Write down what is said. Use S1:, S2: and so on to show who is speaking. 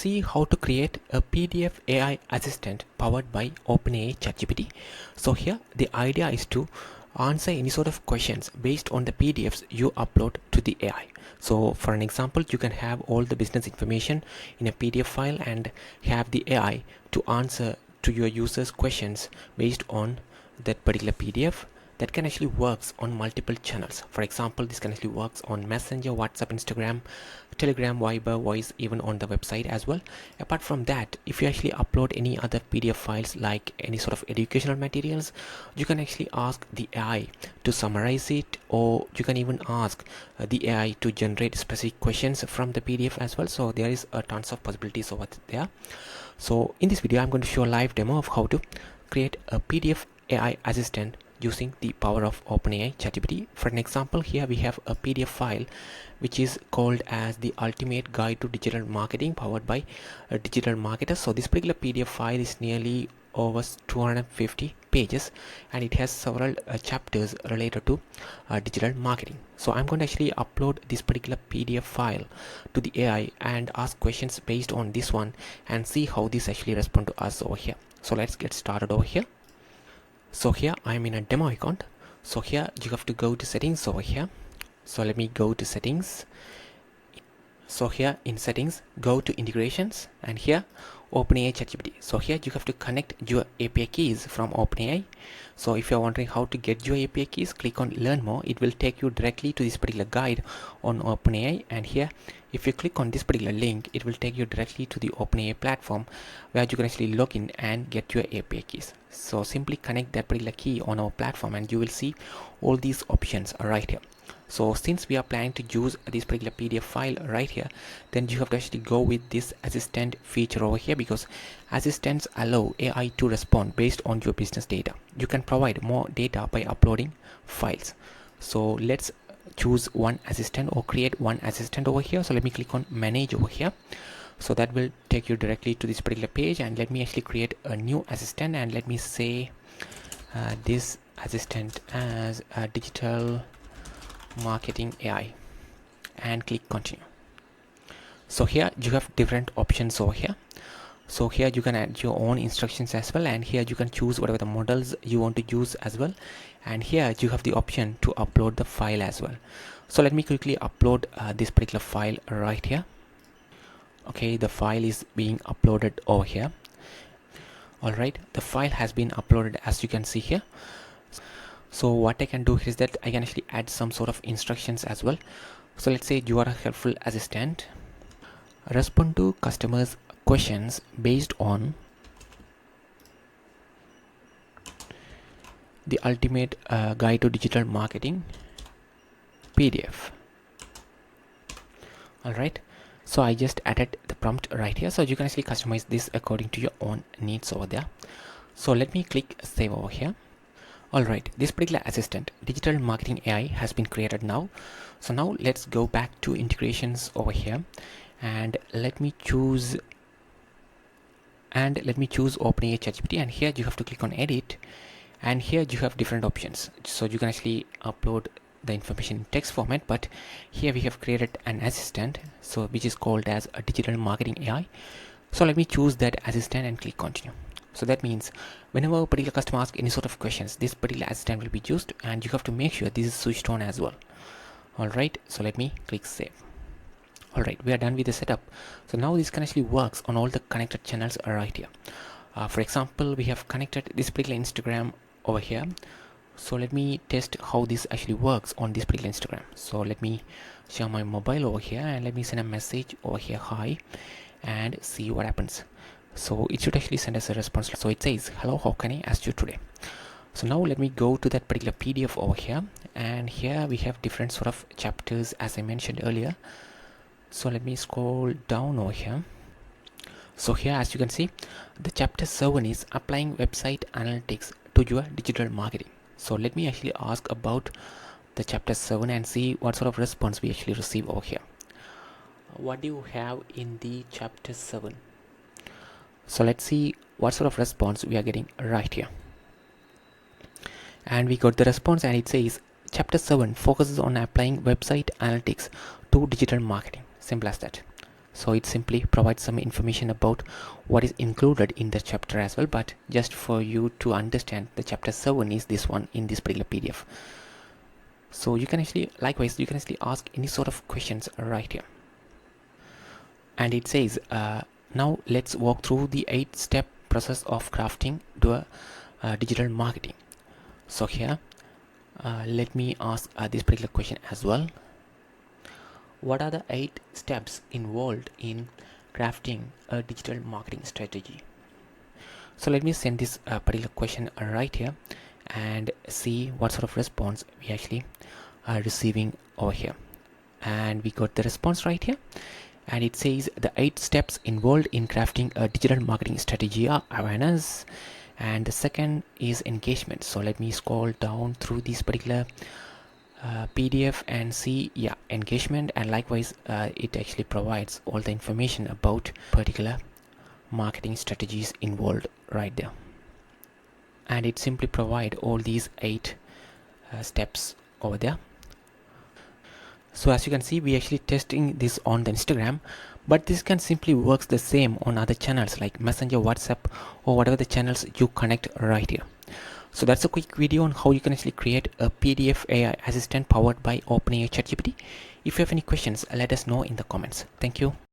S1: see how to create a PDF AI assistant powered by OpenAI ChatGPT. So here the idea is to answer any sort of questions based on the PDFs you upload to the AI. So for an example, you can have all the business information in a PDF file and have the AI to answer to your users' questions based on that particular PDF. That can actually works on multiple channels. For example, this can actually works on Messenger, WhatsApp, Instagram, Telegram, Viber, Voice, even on the website as well. Apart from that, if you actually upload any other PDF files like any sort of educational materials, you can actually ask the AI to summarize it, or you can even ask the AI to generate specific questions from the PDF as well. So there is tons of possibilities over there. So in this video, I'm going to show a live demo of how to create a PDF AI assistant using the power of OpenAI ChatGPT. For an example, here we have a PDF file which is called as the Ultimate Guide to Digital Marketing powered by digital marketers. So this particular PDF file is nearly over 250 pages and it has several chapters related to digital marketing. So I'm going to actually upload this particular PDF file to the AI and ask questions based on this one and see how this actually responds to us over here. So let's get started over here. So here I'm in a demo account. So here you have to go to settings over here. So let me go to settings. So here in settings, go to integrations and here OpenAI ChatGPT. So here you have to connect your API keys from OpenAI. So if you're wondering how to get your API keys, click on learn more. It will take you directly to this particular guide on OpenAI, and here if you click on this particular link, it will take you directly to the OpenAI platform where you can actually log in and get your API keys. So simply connect that particular key on our platform and you will see all these options are right here. So since we are planning to use this particular PDF file right here, then you have to actually go with this assistant feature over here, because assistants allow AI to respond based on your business data. You can provide more data by uploading files. So let's choose one assistant or create one assistant over here. So let me click on manage over here. So that will take you directly to this particular page, and let me actually create a new assistant and let me say this assistant as a digital marketing AI and click continue. So here you have different options over here. So here you can add your own instructions as well, and here you can choose whatever the models you want to use as well, and here you have the option to upload the file as well. So let me quickly upload this particular file right here. Okay, the file is being uploaded over here. Alright, the file has been uploaded as you can see here. So what I can do is that I can actually add some sort of instructions as well. So let's say you are a helpful assistant. Respond to customers' questions based on the Ultimate Guide to Digital Marketing PDF. Alright, so I just added the prompt right here. So you can actually customize this according to your own needs over there. So let me click save over here. Alright, this particular assistant, digital marketing AI, has been created now. So now let's go back to integrations over here and let me choose OpenAI ChatGPT, and here you have to click on edit, and here you have different options. So you can actually upload the information in text format, but here we have created an assistant, so which is called as a digital marketing AI. So let me choose that assistant and click continue. So that means whenever a particular customer asks any sort of questions, this particular assistant will be used, and you have to make sure this is switched on as well. Alright, so let me click save. Alright, we are done with the setup. So now this can actually works on all the connected channels right here. For example, we have connected this particular Instagram over here. So let me test how this actually works on this particular Instagram. So let me share my mobile over here and let me send a message over here, hi, and see what happens. So it should actually send us a response. So it says, hello, how can I assist you today? So now let me go to that particular PDF over here, and here we have different sort of chapters as I mentioned earlier. So let me scroll down over here. So here, as you can see, the chapter 7 is applying website analytics to your digital marketing. So let me actually ask about the chapter 7 and see what sort of response we actually receive over here. What do you have in the chapter 7? So let's see what sort of response we are getting right here. And we got the response, and it says chapter 7 focuses on applying website analytics to digital marketing. Simple as that. So it simply provides some information about what is included in the chapter as well, but just for you to understand, the chapter 7 is this one in this particular PDF. So you can actually, likewise, you can actually ask any sort of questions right here. And it says, now let's walk through the 8-step process of crafting to a digital marketing. So here, let me ask this particular question as well. What are the 8 steps involved in crafting a digital marketing strategy? So let me send this particular question right here and see what sort of response we actually are receiving over here. And we got the response right here, and it says the 8 steps involved in crafting a digital marketing strategy are awareness, and the second is engagement. So let me scroll down through this particular PDF and see, yeah, engagement, and likewise it actually provides all the information about particular marketing strategies involved right there, and it simply provide all these 8 steps over there. So as you can see, we actually testing this on the Instagram, but this can simply works the same on other channels like Messenger, WhatsApp, or whatever the channels you connect right here. So that's a quick video on how you can actually create a PDF AI assistant powered by OpenAI ChatGPT. If you have any questions, let us know in the comments. Thank you.